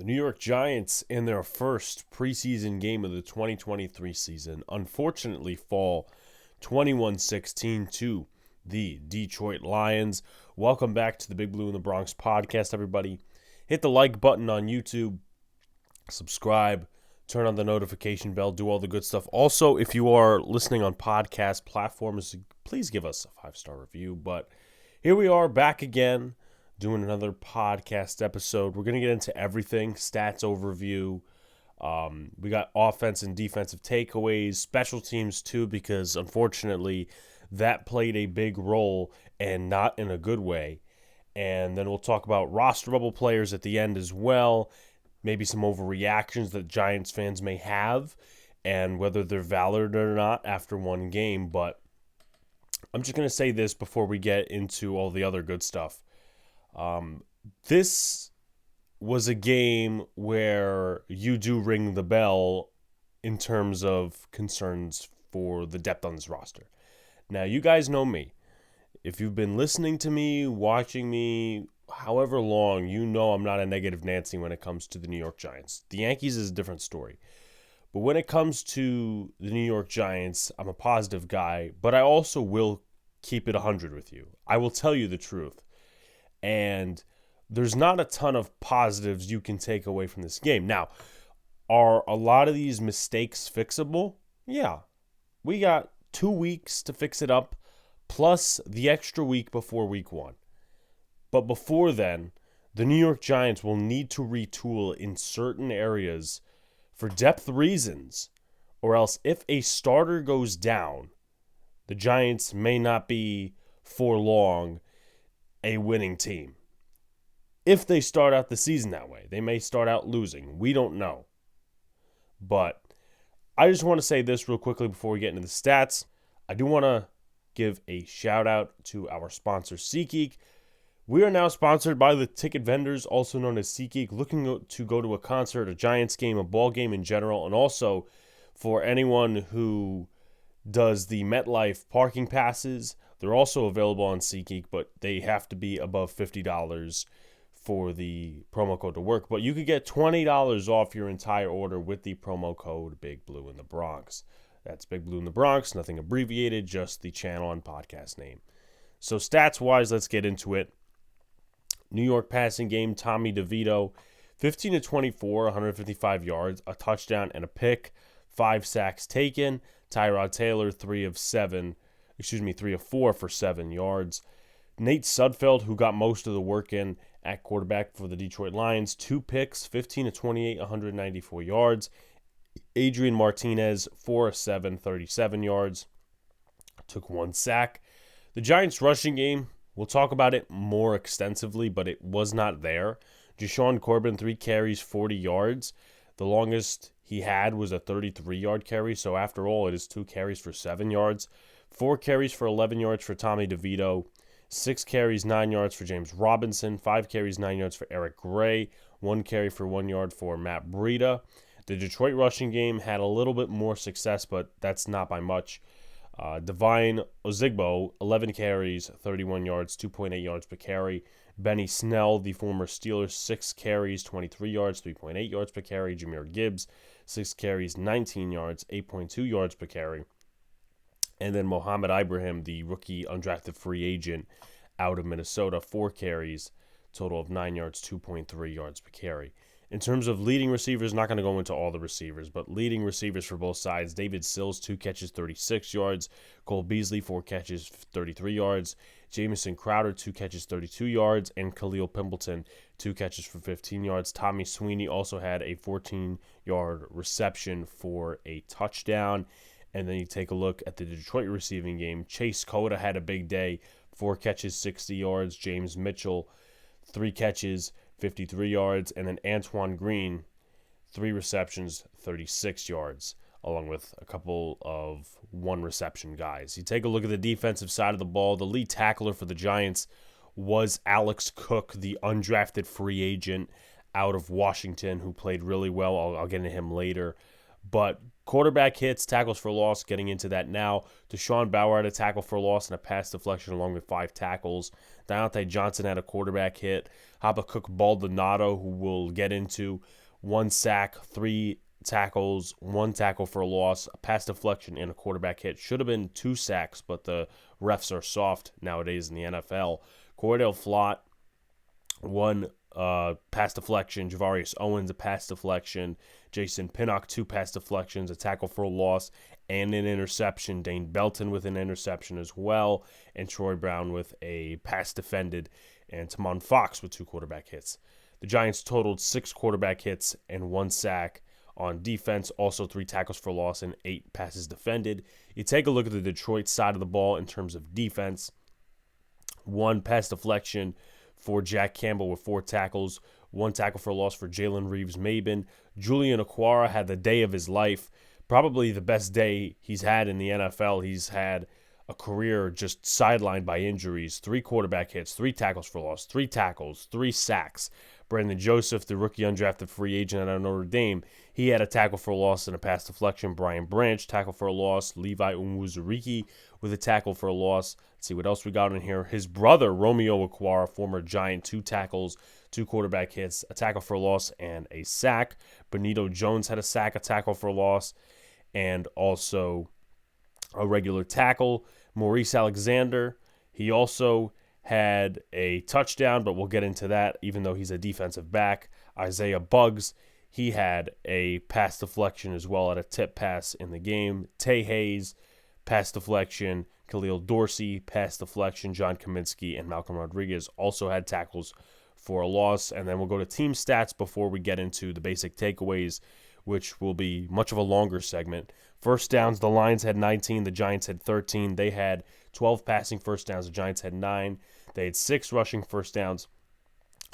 The New York Giants, in their first preseason game of the 2023 season, unfortunately fall 21-16 to the Detroit Lions. Welcome back to the Big Blue in the Bronx podcast, everybody. Hit the like button on YouTube, subscribe, turn on the notification bell, do all the good stuff. Also, if you are listening on podcast platforms, please give us a 5-star review. But here we are back again, doing another podcast episode. We're going to get into everything, stats overview. We got offense and defensive takeaways, special teams too, because unfortunately that played a big role and not in a good way. And then we'll talk about rosterable players at the end as well, maybe some overreactions that Giants fans may have and whether they're valid or not after one game. But I'm just going to say this before we get into all the other good stuff. This was a game where you do ring the bell in terms of concerns for the depth on this roster. Now, you guys know me. If you've been listening to me, watching me, however long, you know I'm not a negative Nancy when it comes to the New York Giants. The Yankees is a different story. But when it comes to the New York Giants, I'm a positive guy, but I also will keep it 100 with you. I will tell you the truth. And there's not a ton of positives you can take away from this game. Now, are a lot of these mistakes fixable? Yeah. We got 2 weeks to fix it up, plus the extra week before week 1. But before then, the New York Giants will need to retool in certain areas for depth reasons, or else if a starter goes down, the Giants may not be for long a winning team. If they start out the season that way, they may start out losing. We don't know. But I just want to say this real quickly before we get into the stats. I do want to give a shout out to our sponsor, SeatGeek. We are now sponsored by the ticket vendors, also known as SeatGeek, looking to go to a concert, a Giants game, a ball game in general, and also for anyone who does the MetLife parking passes. They're also available on SeatGeek, but they have to be above $50 for the promo code to work. But you could get $20 off your entire order with the promo code Big Blue in the Bronx. That's Big Blue in the Bronx, nothing abbreviated, just the channel and podcast name. So stats-wise, let's get into it. New York passing game, Tommy DeVito, 15-24, 155 yards, a touchdown and a pick, 5 sacks taken. Tyrod Taylor, 3 of 4 for 7 yards. Nate Sudfeld, who got most of the work in at quarterback for the Detroit Lions, 2 picks, 15-28, 194 yards. Adrian Martinez, 4 of 7, 37 yards. Took 1 sack. The Giants' rushing game, we'll talk about it more extensively, but it was not there. Jashawn Corbin, 3 carries, 40 yards. The longest he had was a 33-yard carry, so after all, it is 2 carries for 7 yards. 4 carries for 11 yards for Tommy DeVito. 6 carries, 9 yards for James Robinson. 5 carries, 9 yards for Eric Gray. 1 carry for 1 yard for Matt Breida. The Detroit rushing game had a little bit more success, but that's not by much. Devine Ozigbo, 11 carries, 31 yards, 2.8 yards per carry. Benny Snell, the former Steelers, 6 carries, 23 yards, 3.8 yards per carry. Jahmyr Gibbs, 6 carries, 19 yards, 8.2 yards per carry. And then Mohamed Ibrahim, the rookie undrafted free agent out of Minnesota, 4 carries, total of 9 yards, 2.3 yards per carry. In terms of leading receivers, not going to go into all the receivers, but leading receivers for both sides, David Sills, 2 catches, 36 yards. Cole Beasley, 4 catches, 33 yards. Jamison Crowder, 2 catches, 32 yards. And Khalil Pimpleton, 2 catches for 15 yards. Tommy Sweeney also had a 14-yard reception for a touchdown. And then you take a look at the Detroit receiving game. Chase Cota had a big day, 4 catches, 60 yards. James Mitchell, 3 catches, 53 yards, and then Antoine Green, 3 receptions, 36 yards, along with a couple of 1-reception guys. You take a look at the defensive side of the ball. The lead tackler for the Giants was Alex Cook, the undrafted free agent out of Washington, who played really well. I'll get into him later. But Quarterback hits, tackles for loss, getting into that now. Deshaun Bauer had a tackle for loss and a pass deflection along with 5 tackles. Deontay Johnson had a quarterback hit. Habakkuk Baldonado, who we'll get into, 1 sack, 3 tackles, 1 tackle for a loss, a pass deflection, and a quarterback hit. Should have been 2 sacks, but the refs are soft nowadays in the NFL. Cordell Flott, 1 pass deflection. Javarius Owens, a pass deflection. Jason Pinnock, 2 pass deflections, a tackle for a loss, and an interception. Dane Belton with an interception as well, and Troy Brown with a pass defended, and Tamon Fox with 2 quarterback hits. The Giants totaled 6 quarterback hits and 1 sack on defense, also 3 tackles for loss and 8 passes defended. You take a look at the Detroit side of the ball in terms of defense. 1 pass deflection for Jack Campbell with 4 tackles, 1 tackle for loss for Jalen Reeves-Maben. Julian Okwara had the day of his life, probably the best day he's had in the NFL. He's had a career just sidelined by injuries. 3 quarterback hits, 3 tackles for loss, 3 tackles, 3 sacks. Brandon Joseph, the rookie undrafted free agent out of Notre Dame, he had a tackle for loss and a pass deflection. Brian Branch, tackle for a loss. Levi Umwuzurike with a tackle for a loss. Let's see what else we got in here. His brother, Romeo Okwara, former Giant, 2 tackles, 2 quarterback hits, a tackle for a loss, and a sack. Benito Jones had a sack, a tackle for a loss, and also a regular tackle. Maurice Alexander, he also had a touchdown, but we'll get into that, even though he's a defensive back. Isaiah Buggs, he had a pass deflection as well at a tip pass in the game. Tay Hayes, pass deflection. Khalil Dorsey, pass deflection. John Kaminsky and Malcolm Rodriguez also had tackles for a loss. And then we'll go to team stats before we get into the basic takeaways, which will be much of a longer segment. First downs, the Lions had 19, the Giants had 13. They had 12 passing first downs, the Giants had 9. They had 6 rushing first downs,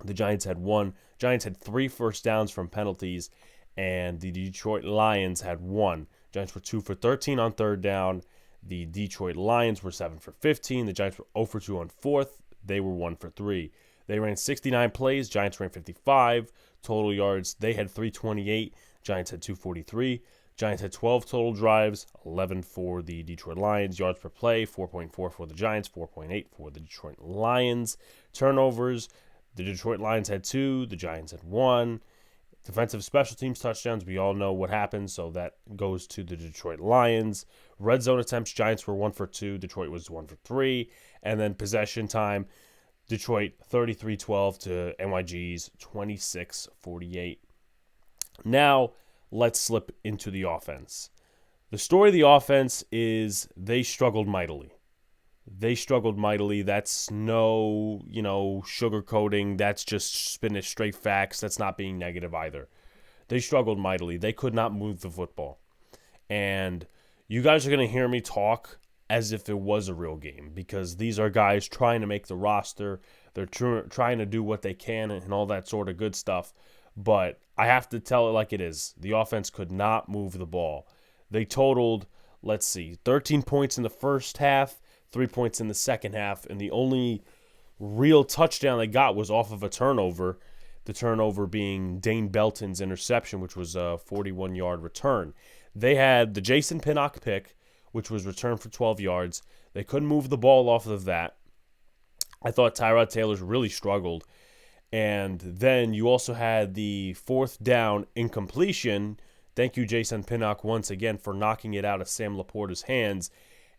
the Giants had 1. Giants had 3 first downs from penalties, and the Detroit Lions had 1. Giants were 2 for 13 on third down. The Detroit Lions were 7 for 15. The Giants were 0 for 2 on fourth. They were 1 for 3. They ran 69 plays. Giants ran 55. Total yards, they had 328. Giants had 243. Giants had 12 total drives, 11 for the Detroit Lions. Yards per play, 4.4 for the Giants, 4.8 for the Detroit Lions. Turnovers, the Detroit Lions had 2, the Giants had 1. Defensive special teams touchdowns, we all know what happened, so that goes to the Detroit Lions. Red zone attempts, Giants were 1 for 2, Detroit was 1 for 3. And then possession time, Detroit 33-12 to NYG's 26-48. Now, let's slip into the offense. The story of the offense is they struggled mightily. They struggled mightily. That's no, sugarcoating. That's just spinning straight facts. That's not being negative either. They struggled mightily. They could not move the football. And you guys are going to hear me talk as if it was a real game, because these are guys trying to make the roster. They're trying to do what they can and all that sort of good stuff. But I have to tell it like it is. The offense could not move the ball. They totaled, 13 points in the first half, 3 points in the second half, and the only real touchdown they got was off of a turnover, the turnover being Dane Belton's interception, which was a 41-yard return. They had the Jason Pinnock pick, which was returned for 12 yards. They couldn't move the ball off of that. I thought Tyrod Taylor's really struggled. And then you also had the 4th down incompletion. Thank you, Jason Pinnock, once again for knocking it out of Sam Laporta's hands.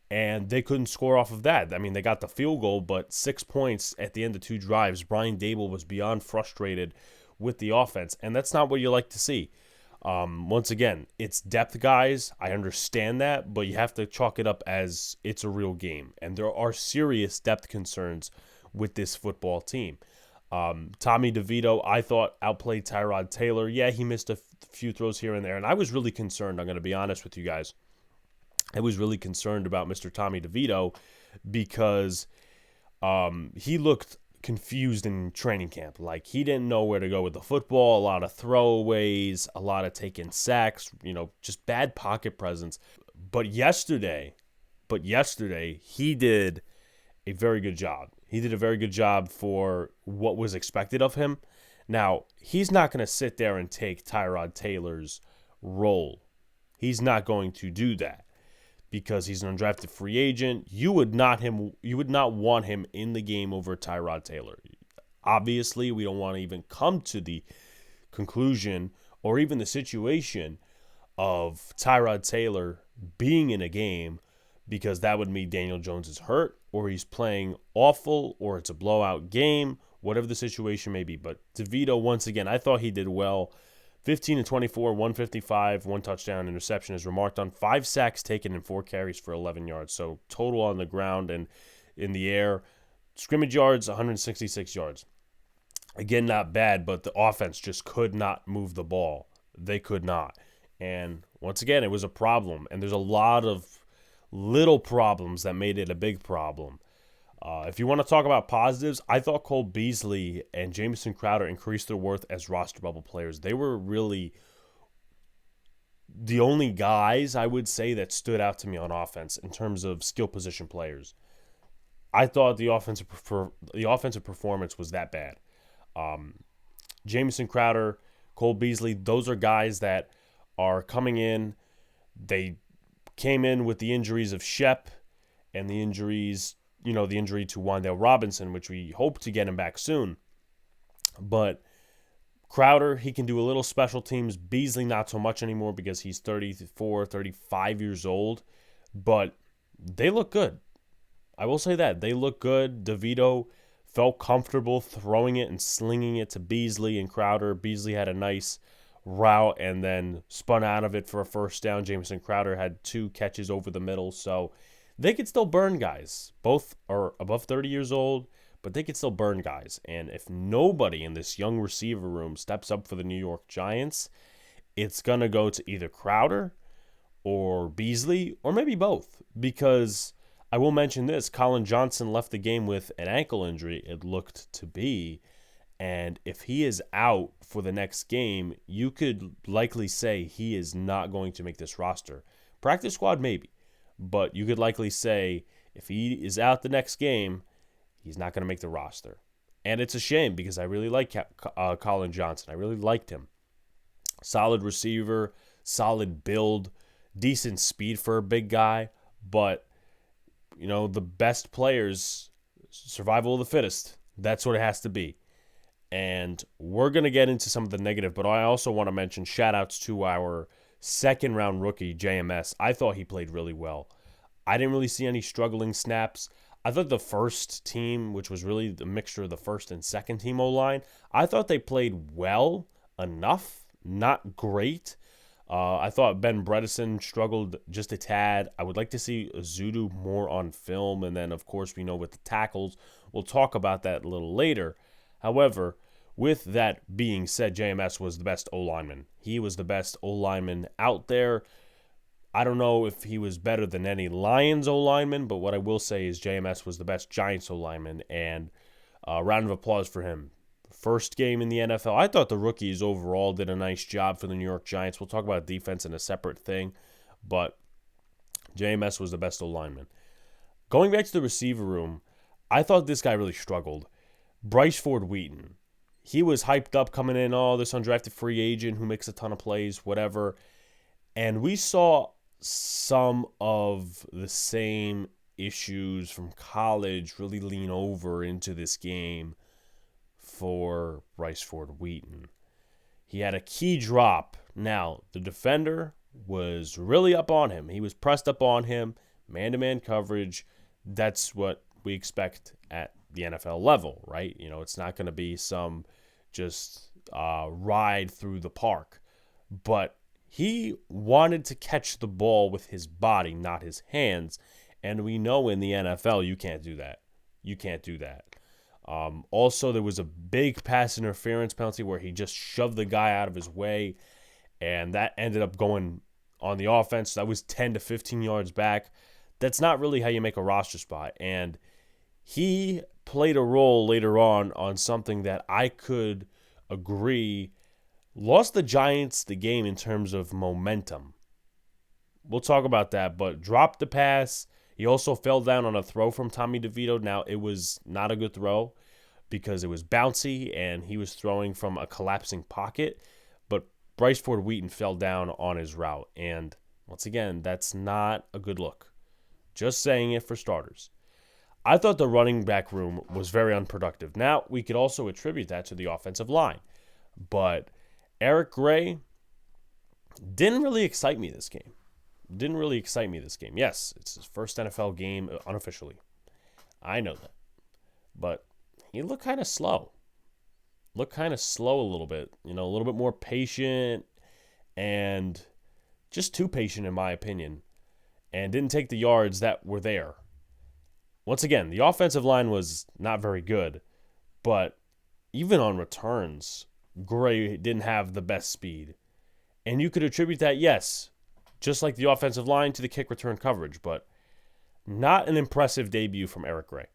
And they couldn't score off of that. I mean, they got the field goal, but 6 points at the end of 2 drives. Brian Dable was beyond frustrated with the offense, and that's not what you like to see. Once again, it's depth, guys. I understand that, but you have to chalk it up as it's a real game. And there are serious depth concerns with this football team. Tommy DeVito, I thought, outplayed Tyrod Taylor. Yeah, he missed a few throws here and there, and I was really concerned. I'm going to be honest with you guys. I was really concerned about Mr. Tommy DeVito because he looked confused in training camp. Like, he didn't know where to go with the football, a lot of throwaways, a lot of taking sacks, just bad pocket presence. But yesterday, he did a very good job. He did a very good job for what was expected of him. Now, he's not going to sit there and take Tyrod Taylor's role. He's not going to do that because he's an undrafted free agent. You would not want him in the game over Tyrod Taylor. Obviously, we don't want to even come to the conclusion or even the situation of Tyrod Taylor being in a game, because that would mean Daniel Jones is hurt or he's playing awful or it's a blowout game, whatever the situation may be. But DeVito, once again, I thought he did well. 15-24, 155, 1 touchdown, interception is remarked on. 5 sacks taken and 4 carries for 11 yards. So total on the ground and in the air. Scrimmage yards, 166 yards. Again, not bad, but the offense just could not move the ball. They could not. And once again, it was a problem. And there's a lot of little problems that made it a big problem. If you want to talk about positives, I thought Cole Beasley and Jamison Crowder increased their worth as roster bubble players. They were really the only guys, I would say, that stood out to me on offense in terms of skill position players. I thought the offensive performance was that bad. Jamison Crowder, Cole Beasley, those are guys that are coming in. They came in with the injuries of Shep and the injury to Wan'Dale Robinson, which we hope to get him back soon. But Crowder, he can do a little special teams. Beasley, not so much anymore because he's 34, 35 years old. But they look good. I will say that. They look good. DeVito felt comfortable throwing it and slinging it to Beasley and Crowder. Beasley had a nice route and then spun out of it for a first down. Jamison Crowder had 2 catches over the middle. So they could still burn guys. Both are above 30 years old, but they could still burn guys. And if nobody in this young receiver room steps up for the New York Giants, it's going to go to either Crowder or Beasley or maybe both. Because I will mention this, Colin Johnson left the game with an ankle injury, it looked to be. And if he is out for the next game, you could likely say he is not going to make this roster. Practice squad, maybe. But you could likely say if he is out the next game, he's not going to make the roster. And it's a shame because I really like Colin Johnson. I really liked him. Solid receiver, solid build, decent speed for a big guy. But, the best players, survival of the fittest. That's what it has to be. And we're going to get into some of the negative, but I also want to mention shout-outs to our second-round rookie, JMS. I thought he played really well. I didn't really see any struggling snaps. I thought the first team, which was really the mixture of the first and second team O-line, I thought they played well enough, not great. I thought Ben Bredesen struggled just a tad. I would like to see Zudu more on film, and then, of course, we know with the tackles. We'll talk about that a little later. However, with that being said, JMS was the best O-lineman. He was the best O-lineman out there. I don't know if he was better than any Lions O-lineman, but what I will say is JMS was the best Giants O-lineman, and a round of applause for him. First game in the NFL. I thought the rookies overall did a nice job for the New York Giants. We'll talk about defense in a separate thing, but JMS was the best O-lineman. Going back to the receiver room, I thought this guy really struggled. Bryce Ford Wheaton. He was hyped up coming in, this undrafted free agent who makes a ton of plays, whatever. And we saw some of the same issues from college really lean over into this game for Bryce Ford Wheaton. He had a key drop. Now, the defender was really up on him. He was pressed up on him, man-to-man coverage. That's what we expect at the NFL level, right? It's not going to be some just ride through the park. But he wanted to catch the ball with his body, not his hands. And we know in the NFL, you can't do that. You can't do that. Also, there was a big pass interference penalty where he just shoved the guy out of his way, and that ended up going on the offense. That was 10 to 15 yards back. That's not really how you make a roster spot. And he played a role later on something that I could agree lost the Giants the game in terms of momentum. We'll talk about that, but dropped the pass. He also fell down on a throw from Tommy DeVito. Now, it was not a good throw because it was bouncy and he was throwing from a collapsing pocket. But Bryce Ford Wheaton fell down on his route. And Once again, that's not a good look. Just saying it for starters. I thought the running back room was very unproductive. Now, we could also attribute that to the offensive line. But Eric Gray didn't really excite me this game. Yes, it's his first NFL game unofficially. I know that. But he looked kind of slow. A little bit. A little bit more patient and just too patient in my opinion. And didn't take the yards that were there. Once again, the offensive line was not very good. But even on returns, Gray didn't have the best speed. And you could attribute that, yes, just like the offensive line, to the kick return coverage. But not an impressive debut from Eric Gray.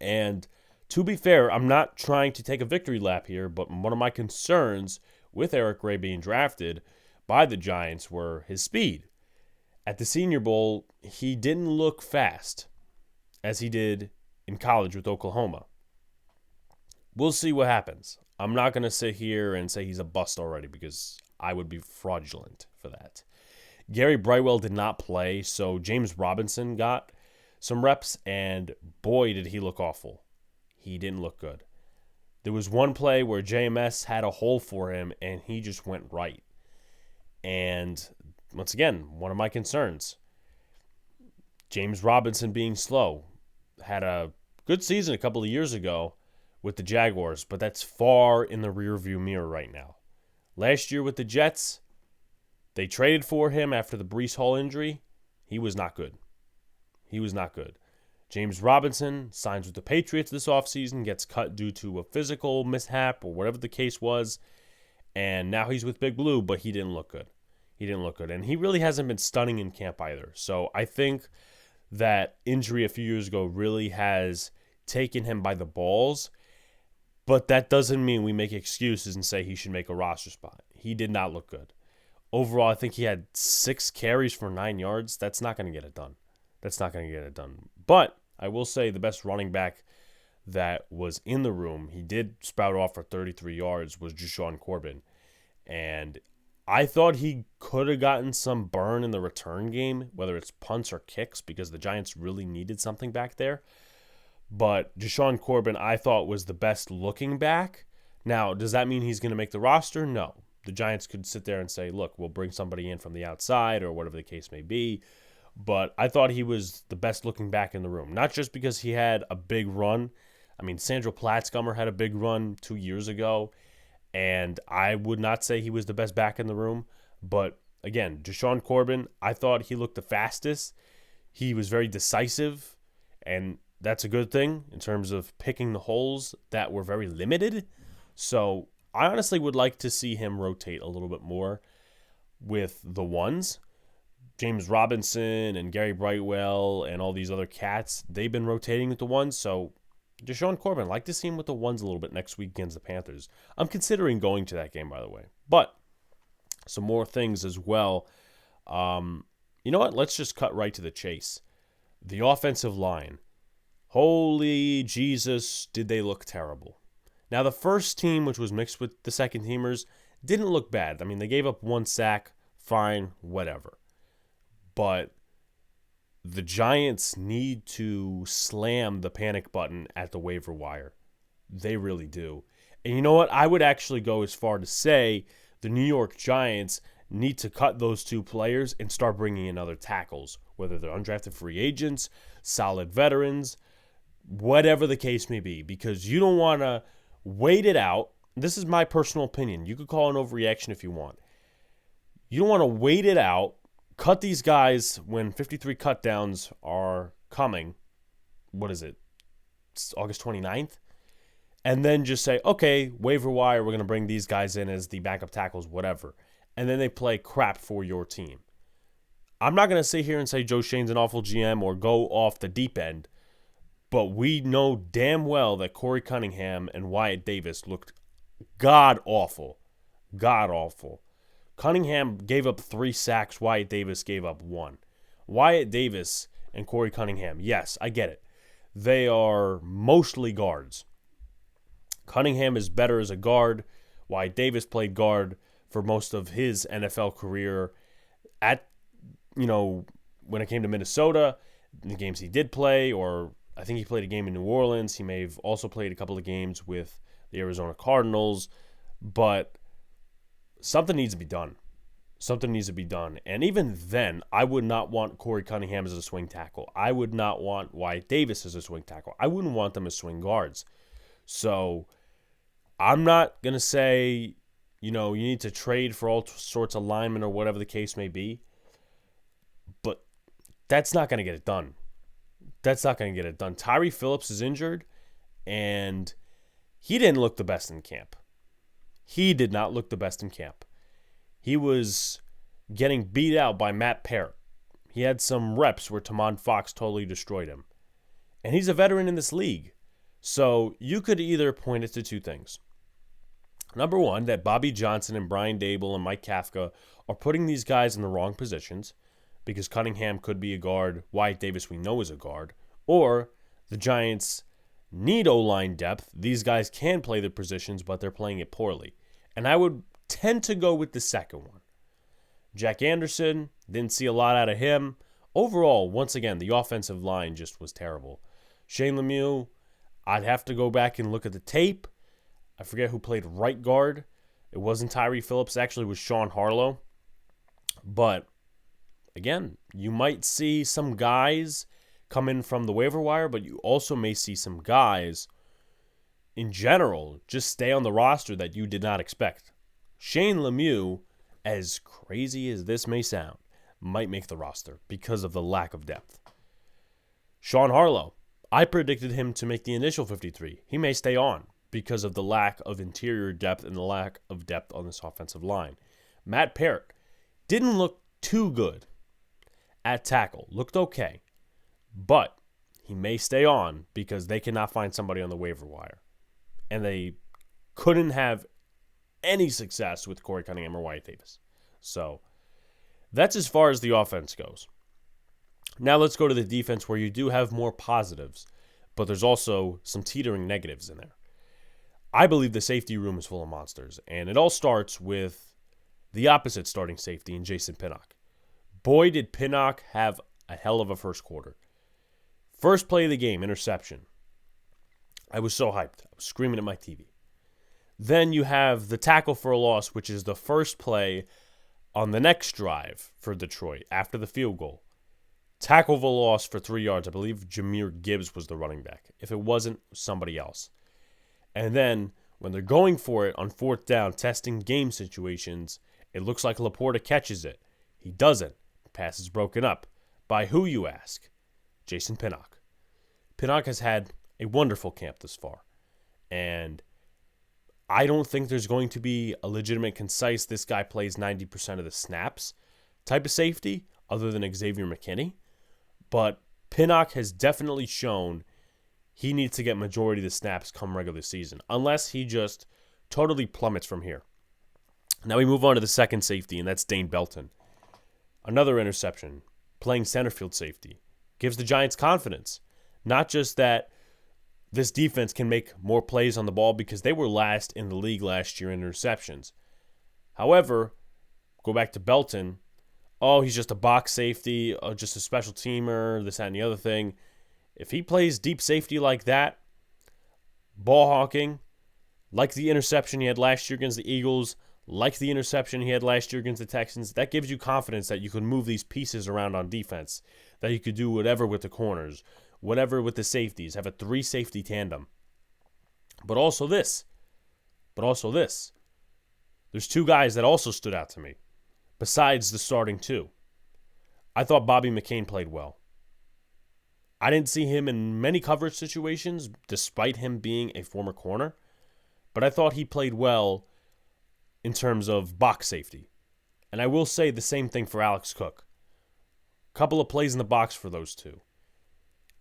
And to be fair, I'm not trying to take a victory lap here, but one of my concerns with Eric Gray being drafted by the Giants were his speed. At the Senior Bowl, he didn't look fast as he did in college with Oklahoma. We'll see what happens. I'm not going to sit here and say he's a bust already because I would be fraudulent for that. Gary Brightwell did not play, so James Robinson got some reps, and boy, did he look awful. He didn't look good. There was one play where JMS had a hole for him, and he just went right. And once again, one of my concerns, James Robinson being slow. Had a good season a couple of years ago with the Jaguars, but that's far in the rearview mirror right now. Last year with the Jets, they traded for him after the Breece Hall injury. He was not good. James Robinson signs with the Patriots this offseason, gets cut due to a physical mishap or whatever the case was, and now he's with Big Blue, but he didn't look good. And he really hasn't been stunning in camp either. So I think that injury a few years ago really has taken him by the balls, but that doesn't mean we make excuses and say he should make a roster spot. He did not look good. Overall, I think he had 6 carries for 9 yards. That's not going to get it done. But I will say the best running back that was in the room, he did sprout off for 33 yards, was Deshaun Corbin. And I thought he could have gotten some burn in the return game, whether it's punts or kicks, because the Giants really needed something back there. But Deshaun Corbin, I thought, was the best looking back. Now, does that mean he's going to make the roster? No. The Giants could sit there and say, look, we'll bring somebody in from the outside or whatever the case may be. But I thought he was the best looking back in the room. Not just because he had a big run. I mean, Sandro Platzgummer had a big run 2 years ago. And I would not say he was the best back in the room. But again, Deshaun Corbin, I thought he looked the fastest. He was very decisive. And that's a good thing in terms of picking the holes that were very limited. So I honestly would like to see him rotate a little bit more with the ones. James Robinson and Gary Brightwell and all these other cats, they've been rotating with the ones. So Deshaun Corbin, I'd like to see him with the ones a little bit next week against the Panthers. I'm considering going to that game, by the way. But some more things as well. You know what? Let's just cut right to the chase. The offensive line. Holy Jesus, did they look terrible. Now, the first team, which was mixed with the second teamers, didn't look bad. I mean, they gave up 1 sack, fine, whatever. But the Giants need to slam the panic button at the waiver wire. They really do. And you know what? I would actually go as far to say the New York Giants need to cut those 2 players and start bringing in other tackles, whether they're undrafted free agents, solid veterans, whatever the case may be, because you don't want to wait it out. This is my personal opinion. You could call an overreaction if you want. You don't want to wait it out, cut these guys when 53 cutdowns are coming. What is it? It's August 29th? And then just say, okay, waiver wire, we're going to bring these guys in as the backup tackles, whatever. And then they play crap for your team. I'm not going to sit here and say Joe Shane's an awful GM or go off the deep end. But we know damn well that Corey Cunningham and Wyatt Davis looked god-awful. God-awful. Cunningham gave up 3 sacks. Wyatt Davis gave up 1. Wyatt Davis and Corey Cunningham, yes, I get it. They are mostly guards. Cunningham is better as a guard. Wyatt Davis played guard for most of his NFL career at when it came to Minnesota, the games he did play, or I think he played a game in New Orleans. He may have also played a couple of games with the Arizona Cardinals, but something needs to be done. Something needs to be done. And even then, I would not want Corey Cunningham as a swing tackle. I would not want Wyatt Davis as a swing tackle. I wouldn't want them as swing guards. So I'm not going to say, you need to trade for all sorts of linemen or whatever the case may be. But that's not going to get it done. That's not going to get it done. Tyree Phillips is injured, and he didn't look the best in camp. He did not look the best in camp. He was getting beat out by Matt Parrott. He had some reps where Tamon Fox totally destroyed him. And he's a veteran in this league. So you could either point it to two things. Number one, that Bobby Johnson and Brian Dable and Mike Kafka are putting these guys in the wrong positions, because Cunningham could be a guard, Wyatt Davis we know is a guard, or the Giants need O-line depth. These guys can play the positions, but they're playing it poorly. And I would tend to go with the second one. Jack Anderson, didn't see a lot out of him. Overall, once again, the offensive line just was terrible. Shane Lemieux, I'd have to go back and look at the tape. I forget who played right guard. It wasn't Tyree Phillips. Actually, it was Sean Harlow. But, again, you might see some guys come in from the waiver wire, but you also may see some guys, in general, just stay on the roster that you did not expect. Shane Lemieux, as crazy as this may sound, might make the roster because of the lack of depth. Sean Harlow, I predicted him to make the initial 53. He may stay on because of the lack of interior depth and the lack of depth on this offensive line. Matt Parrott didn't look too good at tackle. Looked okay. But he may stay on because they cannot find somebody on the waiver wire. And they couldn't have any success with Corey Cunningham or Wyatt Davis. So that's as far as the offense goes. Now let's go to the defense, where you do have more positives, but there's also some teetering negatives in there. I believe the safety room is full of monsters, and it all starts with the opposite starting safety in Jason Pinnock. Boy, did Pinnock have a hell of a first quarter. First play of the game, interception. I was so hyped. I was screaming at my TV. Then you have the tackle for a loss, which is the first play on the next drive for Detroit after the field goal. Tackle for loss for 3 yards. I believe Jahmyr Gibbs was the running back. If it wasn't, somebody else. And then when they're going for it on fourth down, testing game situations, it looks like Laporta catches it. He doesn't. The pass is broken up. By who, you ask? Jason Pinnock. Pinnock has had a wonderful camp this far. And I don't think there's going to be a legitimate, concise, this guy plays 90% of the snaps type of safety, other than Xavier McKinney. But Pinnock has definitely shown he needs to get majority of the snaps come regular season, unless he just totally plummets from here. Now we move on to the second safety, and that's Dane Belton. Another interception, playing center field safety. Gives the Giants confidence. Not just that this defense can make more plays on the ball, because they were last in the league last year in interceptions. However, go back to Belton. Oh, he's just a box safety, just a special teamer, this, that, and the other thing. If he plays deep safety like that, ball hawking, like the interception he had last year against the Eagles, like the interception he had last year against the Texans, that gives you confidence that you can move these pieces around on defense, that you could do whatever with the corners, whatever with the safeties, have a 3-safety tandem. But also this. There's two guys that also stood out to me, besides the starting two. I thought Bobby McCain played well. I didn't see him in many coverage situations, despite him being a former corner, but I thought he played well in terms of box safety. And I will say the same thing for Alex Cook. A couple of plays in the box for those two.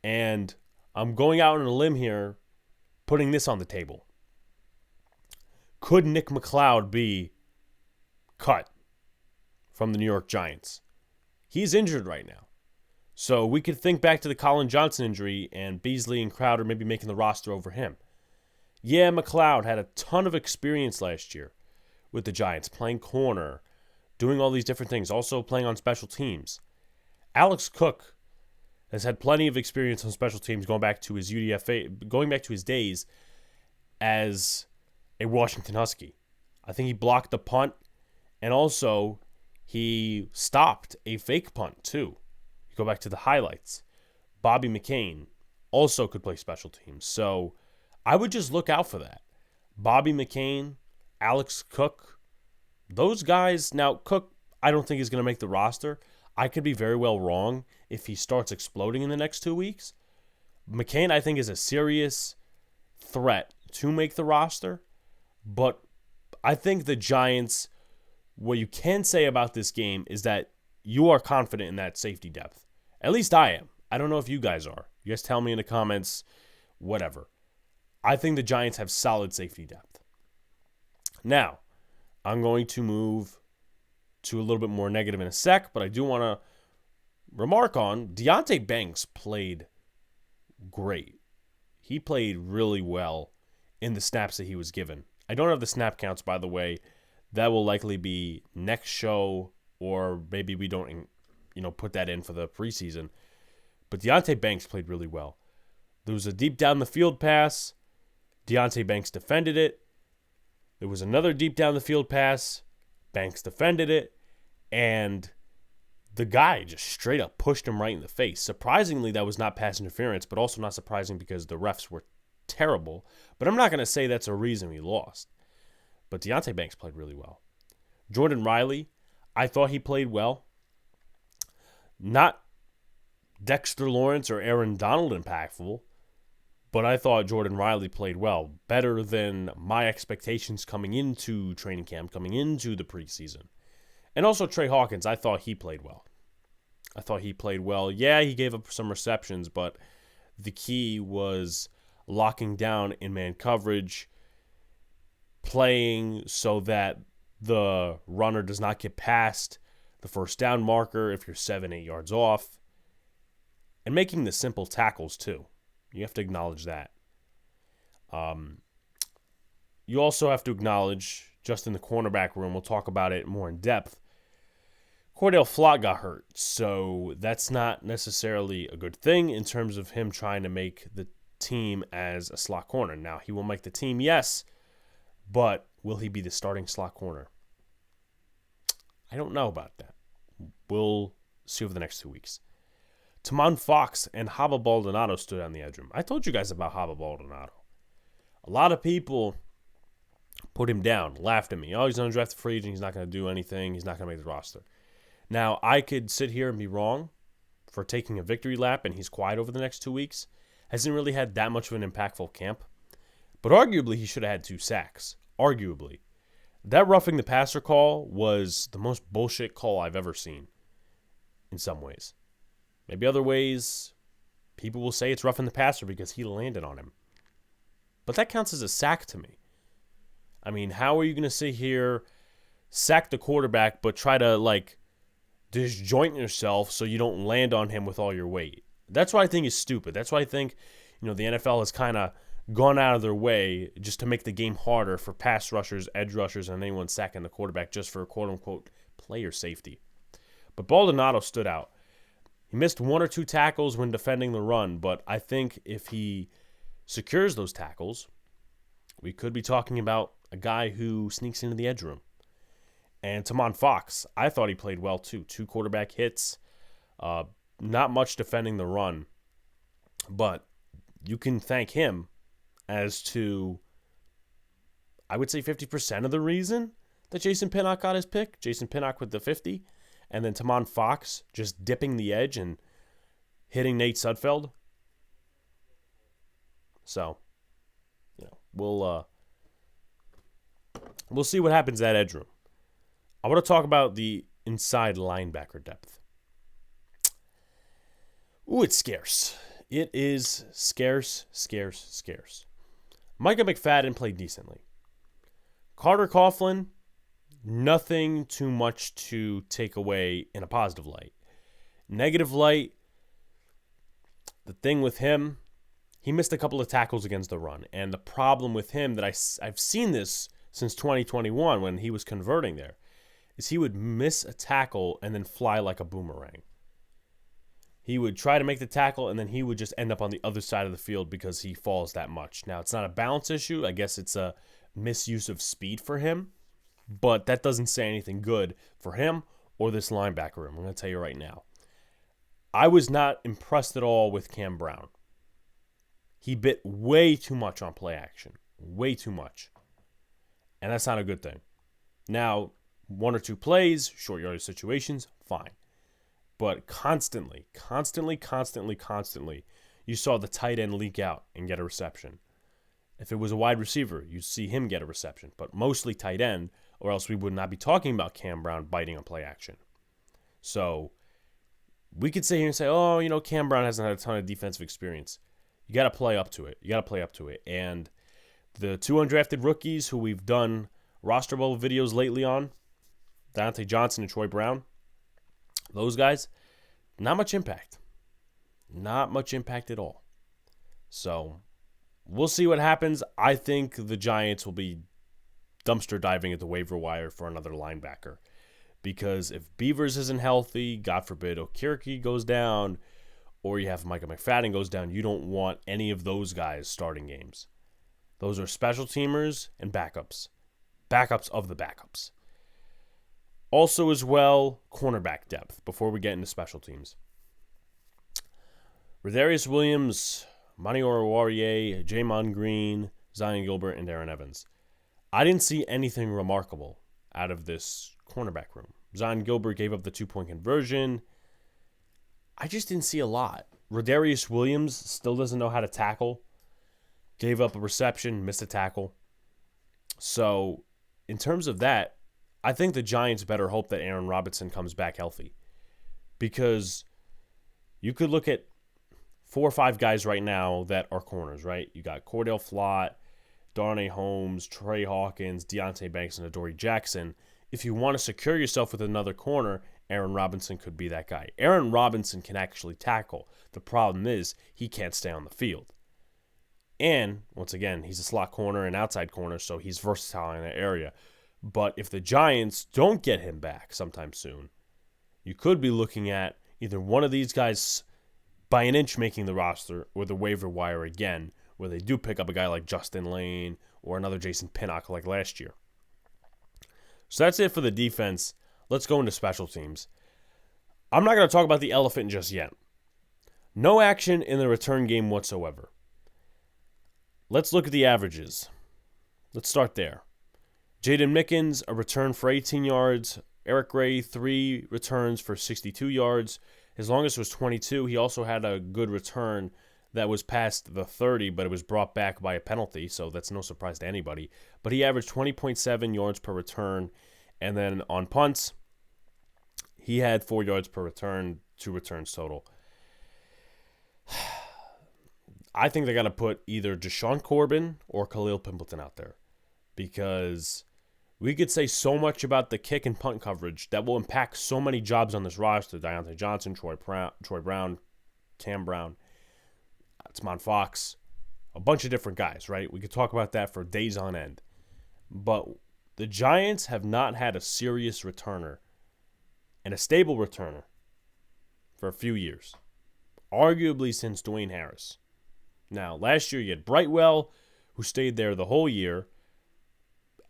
And I'm going out on a limb here, putting this on the table. Could Nick McLeod be cut from the New York Giants? He's injured right now. So we could think back to the Colin Johnson injury and Beasley and Crowder maybe making the roster over him. Yeah, McLeod had a ton of experience last year with the Giants, playing corner, doing all these different things, also playing on special teams. Alex Cook has had plenty of experience on special teams going back to his UDFA, going back to his days as a Washington Husky. I think he blocked the punt, and also he stopped a fake punt too. You go back to the highlights. Bobby McCain also could play special teams. So I would just look out for that. Bobby McCain, Alex Cook, those guys. Now, Cook, I don't think is going to make the roster. I could be very well wrong if he starts exploding in the next 2 weeks. McCain, I think, is a serious threat to make the roster. But I think the Giants, what you can say about this game is that you are confident in that safety depth. At least I am. I don't know if you guys are. You guys tell me in the comments, whatever. I think the Giants have solid safety depth. Now, I'm going to move to a little bit more negative in a sec, but I do want to remark on Deonte Banks played great. He played really well in the snaps that he was given. I don't have the snap counts, by the way. That will likely be next show, or maybe we don't, put that in for the preseason. But Deonte Banks played really well. There was a deep down the field pass. Deonte Banks defended it. There was another deep down the field pass. Banks defended it. And the guy just straight up pushed him right in the face. Surprisingly, that was not pass interference, but also not surprising because the refs were terrible. But I'm not going to say that's a reason we lost. But Deonte Banks played really well. Jordan Riley, I thought he played well. Not Dexter Lawrence or Aaron Donald impactful, but I thought Jordan Riley played well. Better than my expectations coming into training camp, coming into the preseason. And also Trey Hawkins, I thought he played well. Yeah, he gave up some receptions, but the key was locking down in man coverage, playing so that the runner does not get past the first down marker if you're 7-8 yards off, and making the simple tackles too. You have to acknowledge that. You also have to acknowledge, just in the cornerback room, we'll talk about it more in depth, Cordell Flott got hurt, so that's not necessarily a good thing in terms of him trying to make the team as a slot corner. Now, he will make the team, yes, but will he be the starting slot corner? I don't know about that. We'll see over the next 2 weeks. Tamon Fox and Haba Baldonado stood on the edge room. I told you guys about Haba Baldonado. A lot of people put him down, laughed at me. Oh, he's an undrafted free agent. He's not going to do anything. He's not going to make the roster. Now, I could sit here and be wrong for taking a victory lap, and he's quiet over the next 2 weeks. Hasn't really had that much of an impactful camp. But arguably, he should have had 2 sacks. Arguably. That roughing the passer call was the most bullshit call I've ever seen, in some ways. Maybe other ways, people will say it's roughing the passer because he landed on him. But that counts as a sack to me. I mean, how are you going to sit here, sack the quarterback, but try to, disjoint yourself so you don't land on him with all your weight? That's what I think is stupid. That's why I think, the NFL has kind of gone out of their way just to make the game harder for pass rushers, edge rushers, and anyone sacking the quarterback just for quote-unquote player safety. But Baldonado stood out. He missed 1 or 2 tackles when defending the run, but I think if he secures those tackles, we could be talking about a guy who sneaks into the edge room. And Tamon Fox, I thought he played well too. 2 quarterback hits, not much defending the run, but you can thank him as to, I would say 50% of the reason that Jason Pinnock got his pick. Jason Pinnock with the 50. And then Tamon Fox just dipping the edge and hitting Nate Sudfeld. So, we'll see what happens at edge room. I want to talk about the inside linebacker depth. Ooh, it's scarce. It is scarce. Micah McFadden played decently. Carter Coughlin, nothing too much to take away in a positive light. Negative light, the thing with him, he missed a couple of tackles against the run. And the problem with him that I've seen this since 2021 when he was converting there, is he would miss a tackle and then fly like a boomerang. he would try to make the tackle, and then he would just end up on the other side of the field because he falls that much. Now, it's not a balance issue. I guess it's a misuse of speed for him, but that doesn't say anything good for him or this linebacker room. I'm going to tell you right now. I was not impressed at all with Cam Brown. He bit way too much on play action. Way too much. And that's not a good thing. Now, one or two plays, short yardage situations, fine. But constantly, you saw the tight end leak out and get a reception. If it was a wide receiver, you'd see him get a reception. But mostly tight end, or else we would not be talking about Cam Brown biting on play action. So we could sit here and say, oh, Cam Brown hasn't had a ton of defensive experience. You got to play up to it. And the two undrafted rookies who we've done roster bubble videos lately on, Diontae Johnson and Troy Brown, those guys, not much impact. Not much impact at all. So we'll see what happens. I think the Giants will be dumpster diving at the waiver wire for another linebacker. Because if Beavers isn't healthy, God forbid Okiriki goes down, or you have Micah McFadden goes down, you don't want any of those guys starting games. Those are special teamers and backups. Backups of the backups. Also as well, cornerback depth before we get into special teams. Rodarius Williams, Mani Oruwariye, Jamon Green, Zion Gilbert, and Aaron Evans. I didn't see anything remarkable out of this cornerback room. Zion Gilbert gave up the 2-point conversion. I just didn't see a lot. Rodarius Williams still doesn't know how to tackle. Gave up a reception, missed a tackle. So, in terms of that, I think the Giants better hope that Aaron Robinson comes back healthy. Because you could look at 4 or 5 guys right now that are corners, right? You got Cordell Flott, Darnay Holmes, Trey Hawkins, Deonte Banks, and Adoree Jackson. If you want to secure yourself with another corner, Aaron Robinson could be that guy. Aaron Robinson can actually tackle. The problem is he can't stay on the field. And, once again, he's a slot corner and outside corner, so he's versatile in that area. But if the Giants don't get him back sometime soon, you could be looking at either one of these guys by an inch making the roster or the waiver wire again, where they do pick up a guy like Justin Lane or another Jason Pinnock like last year. So that's it for the defense. Let's go into special teams. I'm not going to talk about the elephant just yet. No action in the return game whatsoever. Let's look at the averages. Let's start there. Jaden Mickens, a return for 18 yards. Eric Gray, 3 returns for 62 yards. His longest was 22. He also had a good return that was past the 30, but it was brought back by a penalty, so that's no surprise to anybody. But he averaged 20.7 yards per return. And then on punts, he had 4 yards per return, 2 returns total. I think they got to put either Deshaun Corbin or Khalil Pimpleton out there, because we could say so much about the kick and punt coverage that will impact so many jobs on this roster. Diontae Johnson, Troy Brown, Cam Brown, T'Mon Fox, a bunch of different guys, right? We could talk about that for days on end. But the Giants have not had a serious returner and a stable returner for a few years, arguably since Dwayne Harris. Now, last year you had Brightwell, who stayed there the whole year,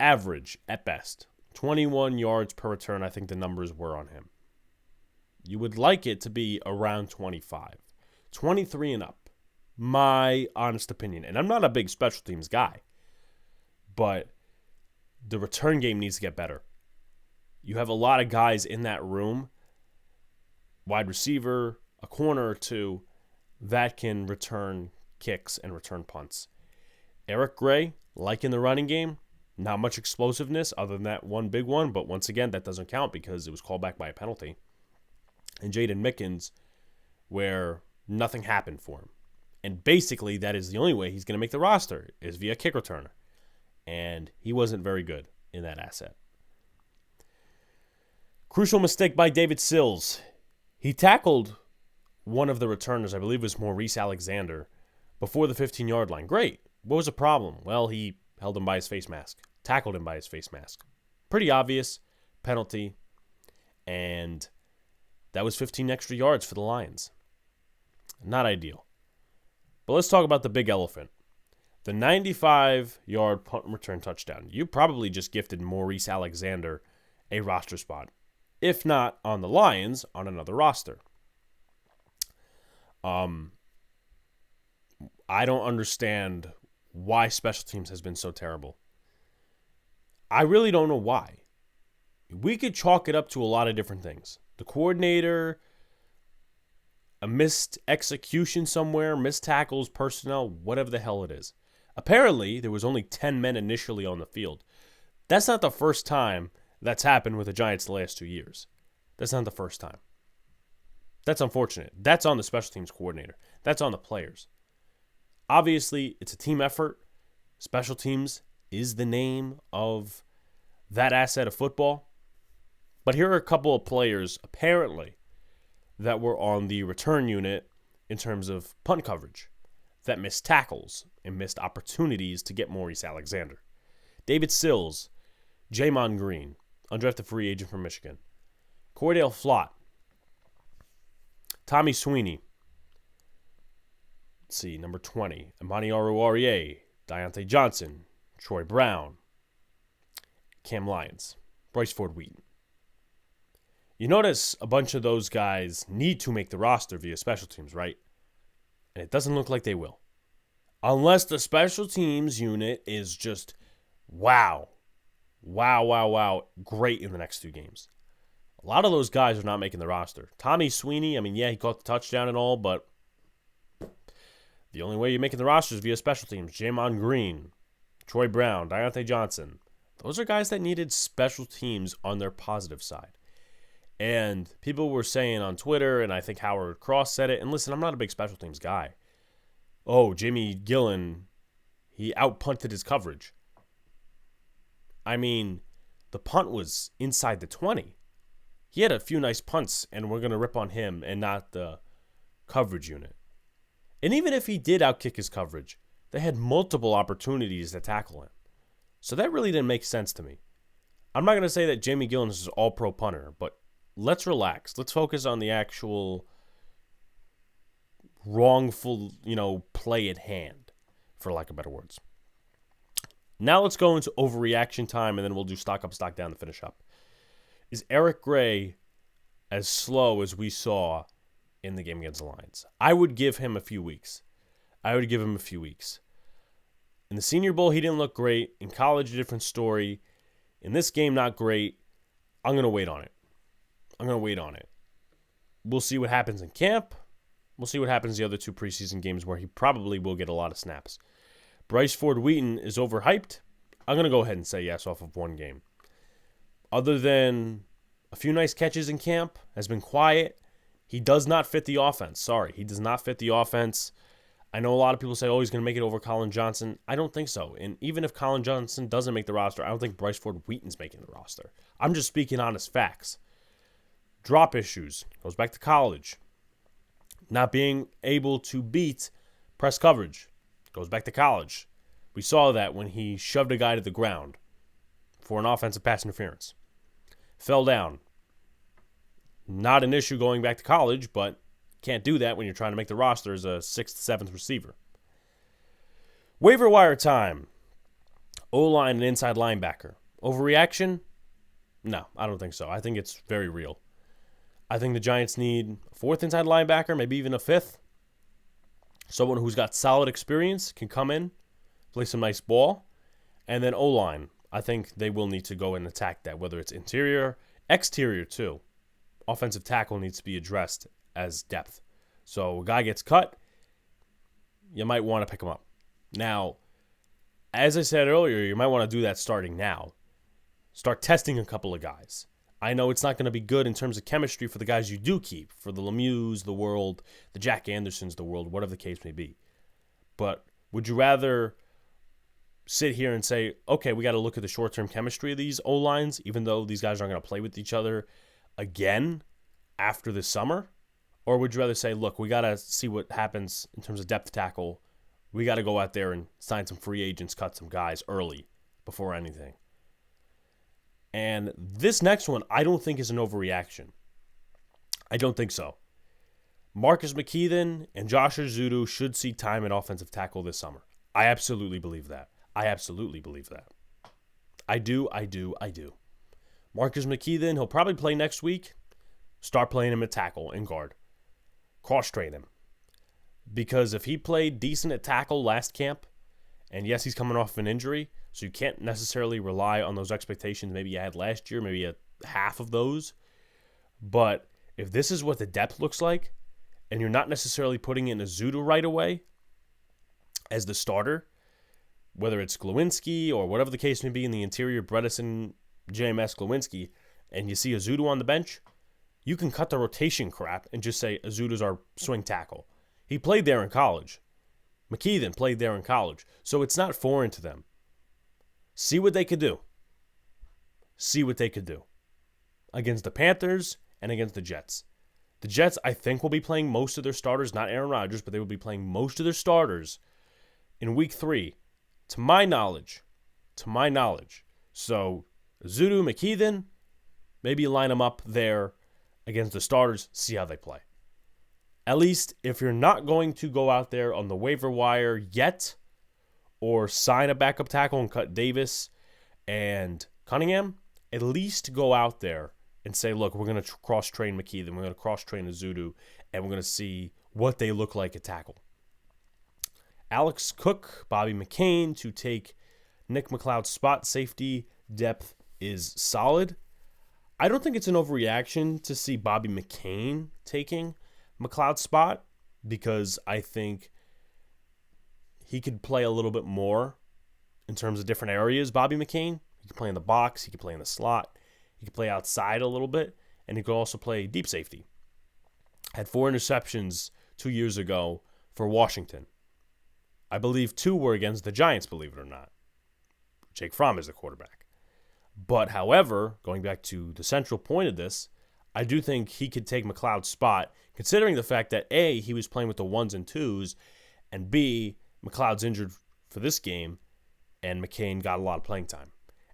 average at best, 21 yards per return, I think the numbers were on him. You would like it to be around 25, 23 and up, my honest opinion. And I'm not a big special teams guy, but the return game needs to get better. You have a lot of guys in that room, wide receiver, a corner or two, that can return kicks and return punts. Eric Gray, like in the running game, not much explosiveness other than that one big one, but once again, that doesn't count because it was called back by a penalty. And Jaden Mickens, where nothing happened for him. And basically, that is the only way he's going to make the roster, is via kick returner. And he wasn't very good in that asset. Crucial mistake by David Sills. He tackled one of the returners, I believe it was Maurice Alexander, before the 15-yard line. Great. What was the problem? Well, he held him by his face mask. Tackled him by his face mask. Pretty obvious. Penalty. And that was 15 extra yards for the Lions. Not ideal. But let's talk about the big elephant. The 95-yard punt return touchdown. You probably just gifted Maurice Alexander a roster spot. If not on the Lions, on another roster. I don't understand why special teams has been so terrible. I really don't know why. We could chalk it up to a lot of different things. The coordinator, a missed execution somewhere, missed tackles, personnel, whatever the hell it is. Apparently, there was only 10 men initially on the field. That's not the first time that's happened with the Giants the last 2 years. That's not the first time. That's unfortunate. That's on the special teams coordinator. That's on the players. Obviously, it's a team effort. Special teams is the name of that asset of football. But here are a couple of players, apparently, that were on the return unit in terms of punt coverage that missed tackles and missed opportunities to get Maurice Alexander. David Sills, Jamon Green, undrafted free agent from Michigan. Cordell Flott, Tommy Sweeney. Let's see, number 20, Amani Aruarie, Deontay Johnson, Troy Brown, Cam Lyons, Bryce Ford Wheaton. You notice a bunch of those guys need to make the roster via special teams, right? And it doesn't look like they will. Unless the special teams unit is just wow, great in the next 2 games. A lot of those guys are not making the roster. Tommy Sweeney, I mean, yeah, he caught the touchdown and all, but the only way you're making the roster is via special teams. Jamon Green, Troy Brown, Deontay Johnson. Those are guys that needed special teams on their positive side. And people were saying on Twitter, and I think Howard Cross said it, and listen, I'm not a big special teams guy. Oh, Jimmy Gillen, he outpunted his coverage. I mean, the punt was inside the 20. He had a few nice punts, and we're going to rip on him and not the coverage unit. And even if he did outkick his coverage, they had multiple opportunities to tackle him. So that really didn't make sense to me. I'm not going to say that Jamie Gillen is an all-pro punter, but let's relax. Let's focus on the actual wrongful, play at hand, for lack of better words. Now let's go into overreaction time, and then we'll do stock up, stock down to finish up. Is Eric Gray as slow as we saw in the game against the Lions? I would give him a few weeks. In the Senior Bowl, he didn't look great. In college, a different story. In this game, not great. I'm going to wait on it. We'll see what happens in camp. We'll see what happens the other 2 preseason games where he probably will get a lot of snaps. Bryce Ford Wheaton is overhyped. I'm going to go ahead and say yes off of 1 game. Other than a few nice catches in camp, has been quiet. He does not fit the offense. Sorry, he does not fit the offense. I know a lot of people say, oh, he's going to make it over Colin Johnson. I don't think so. And even if Colin Johnson doesn't make the roster, I don't think Bryce Ford Wheaton's making the roster. I'm just speaking honest facts. Drop issues. Goes back to college. Not being able to beat press coverage. Goes back to college. We saw that when he shoved a guy to the ground for an offensive pass interference. Fell down. Not an issue going back to college, but can't do that when you're trying to make the roster as a 6th, 7th receiver. Waiver wire time. O-line and inside linebacker. Overreaction? No, I don't think so. I think it's very real. I think the Giants need a 4th inside linebacker, maybe even a 5th. Someone who's got solid experience can come in, play some nice ball. And then O-line. I think they will need to go and attack that, whether it's interior, exterior too. Offensive tackle needs to be addressed as depth. So a guy gets cut, you might want to pick him up. Now, as I said earlier, you might want to do that starting now. Start testing a couple of guys. I know it's not going to be good in terms of chemistry for the guys you do keep, for the Lemieux, the world, the Jack Andersons, the world, whatever the case may be. But would you rather sit here and say, okay, we got to look at the short-term chemistry of these O-lines, even though these guys aren't going to play with each other again after the summer? Or would you rather say, look, we got to see what happens in terms of depth tackle. We got to go out there and sign some free agents, cut some guys early before anything. And this next one, I don't think is an overreaction. I don't think so. Marcus McKeithen and Josh Azudu should see time at offensive tackle this summer. I absolutely believe that. I do. Marcus McKeithen, he'll probably play next week. Start playing him at tackle and guard. Cross-train him. Because if he played decent at tackle last camp, and yes, he's coming off an injury, so you can't necessarily rely on those expectations maybe you had last year, maybe a half of those. But if this is what the depth looks like, and you're not necessarily putting in Azudu right away as the starter, whether it's Glowinski or whatever the case may be in the interior, Bredesen, JMS, Glowinski, and you see Azudu on the bench, you can cut the rotation crap and just say Azudu's our swing tackle. He played there in college. McKeithen played there in college. So it's not foreign to them. See what they could do. Against the Panthers and against the Jets. The Jets, I think, will be playing most of their starters, not Aaron Rodgers, but they will be playing most of their starters in week 3, to my knowledge. So, Azudu, McKeithen, maybe you line them up there against the starters, see how they play. At least if you're not going to go out there on the waiver wire yet or sign a backup tackle and cut Davis and Cunningham, at least go out there and say, look, we're going to cross-train McKeithen, we're going to cross-train Azudu, and we're going to see what they look like at tackle. Alex Cook, Bobby McCain to take Nick McLeod's spot. Safety depth is solid. I don't think it's an overreaction to see Bobby McCain taking McLeod's spot because I think he could play a little bit more in terms of different areas. Bobby McCain, he could play in the box, he could play in the slot, he could play outside a little bit, and he could also play deep safety. Had 4 interceptions 2 years ago for Washington. I believe 2 were against the Giants, believe it or not. Jake Fromm is the quarterback. But, however, going back to the central point of this, I do think he could take McLeod's spot, considering the fact that, A, he was playing with the 1s and 2s, and B, McLeod's injured for this game, and McCain got a lot of playing time.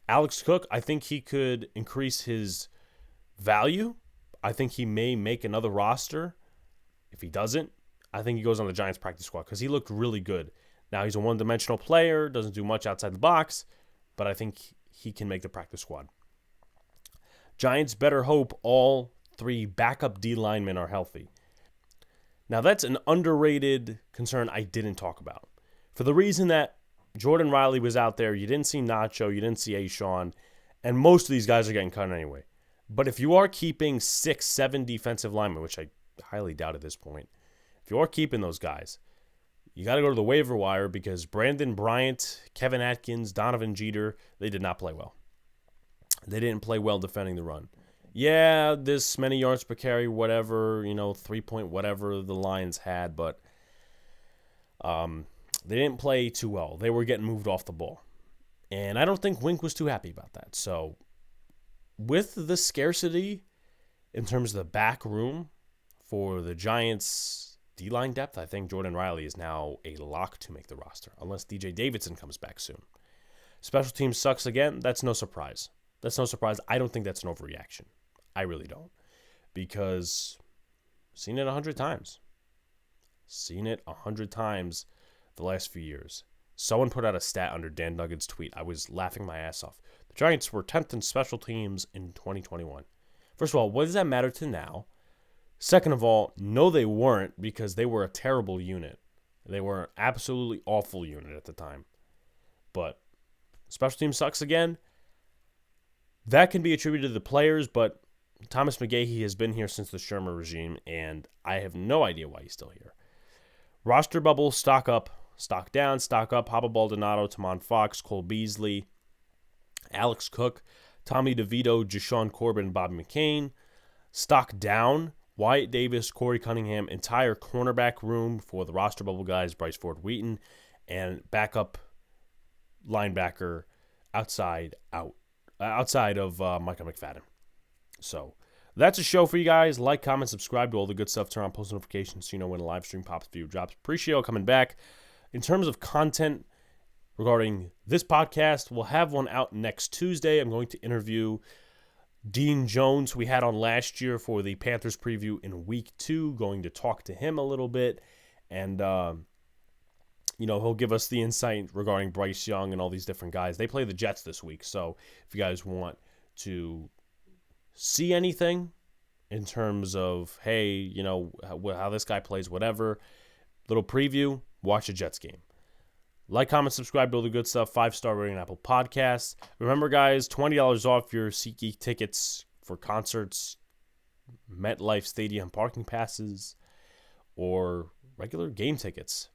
Alex Cook, I think he could increase his value. I think he may make another roster. If he doesn't, I think he goes on the Giants practice squad because he looked really good. Now, he's a one-dimensional player, doesn't do much outside the box, but I think he can make the practice squad. Giants better hope all 3 backup D linemen are healthy. Now, that's an underrated concern I didn't talk about. For the reason that Jordan Riley was out there, you didn't see Nacho, you didn't see Ashawn, and most of these guys are getting cut anyway. But if you are keeping 6, 7 defensive linemen, which I highly doubt at this point, if you are keeping those guys, you got to go to the waiver wire because Brandon Bryant, Kevin Atkins, Donovan Jeter, they did not play well. They didn't play well defending the run. Yeah, this many yards per carry, whatever, 3-point whatever the Lions had, but they didn't play too well. They were getting moved off the ball. And I don't think Wink was too happy about that. So with the scarcity in terms of the back room for the Giants' D-line depth, I think Jordan Riley is now a lock to make the roster, unless DJ Davidson comes back soon. Special teams sucks again. That's no surprise. I don't think that's an overreaction. I really don't. Because I've seen it 100 times. The last few years. Someone put out a stat under Dan Duggan's tweet. I was laughing my ass off. The Giants were 10th in special teams in 2021. First of all, what does that matter to now? Second of all, no, they weren't because they were a terrible unit. They were an absolutely awful unit at the time. But special team sucks again. That can be attributed to the players, but Thomas McGahee has been here since the Shermer regime, and I have no idea why he's still here. Roster bubble, stock up, stock down, stock up. Papa Baldonado, Tamon Fox, Cole Beasley, Alex Cook, Tommy DeVito, Jashawn Corbin, Bobby McCain. Stock down, Wyatt Davis, Corey Cunningham, entire cornerback room for the roster bubble guys, Bryce Ford Wheaton, and backup linebacker outside of Micah McFadden. So that's a show for you guys. Like, comment, subscribe to all the good stuff. Turn on post notifications so you know when a live stream pops, video drops. Appreciate you coming back. In terms of content regarding this podcast, we'll have one out next Tuesday. I'm going to interview Dean Jones, we had on last year for the Panthers preview in week 2, going to talk to him a little bit. And, he'll give us the insight regarding Bryce Young and all these different guys. They play the Jets this week. So if you guys want to see anything in terms of, hey, how this guy plays, whatever, little preview, watch a Jets game. Like, comment, subscribe to all the good stuff. 5-star rating on Apple Podcasts. Remember, guys, $20 off your SeatGeek tickets for concerts, MetLife Stadium parking passes, or regular game tickets.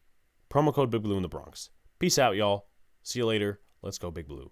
Promo code Big Blue in the Bronx. Peace out, y'all. See you later. Let's go Big Blue.